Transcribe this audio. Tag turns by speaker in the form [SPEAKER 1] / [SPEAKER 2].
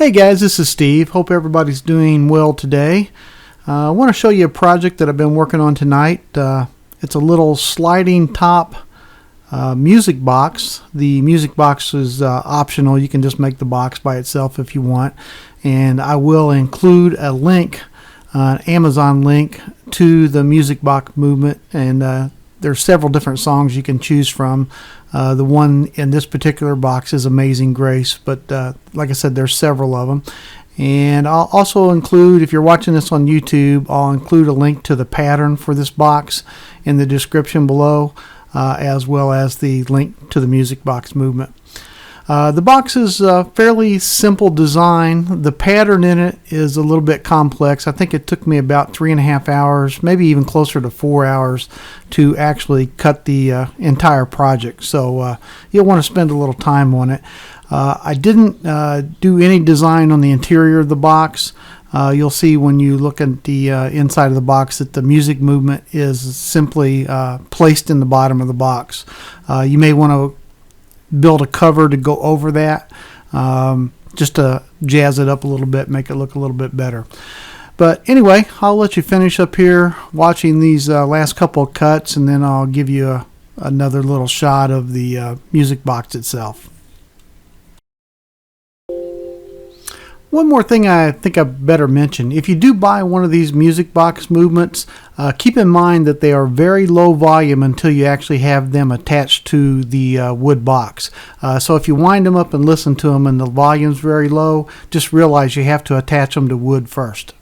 [SPEAKER 1] Hey guys, this is Steve. Hope everybody's doing well today. I want to show you a project that I've been working on tonight. It's a little sliding top music box. The music box is optional. You can just make the box by itself if you want. And I will include a link, an Amazon link to the music box movement. And there's several different songs you can choose from. The one in this particular box is Amazing Grace, but like I said, there's several of them. And I'll also include, if you're watching this on YouTube, I'll include a link to the pattern for this box in the description below, as well as the link to the music box movement. The box is a fairly simple design. The pattern in it is a little bit complex. I think it took me about 3.5 hours, maybe even closer to 4 hours to actually cut the entire project. So you'll want to spend a little time on it. I didn't do any design on the interior of the box. You'll see when you look at the inside of the box that the music movement is simply placed in the bottom of the box. You may want to build a cover to go over that, just to jazz it up a little bit, make it look a little bit better. But anyway, I'll let you finish up here watching these last couple of cuts, and then I'll give you another little shot of the music box itself. One more thing I think I better mention. If you do buy one of these music box movements, keep in mind that they are very low volume until you actually have them attached to the wood box. So if you wind them up and listen to them and the volume's very low, just realize you have to attach them to wood first.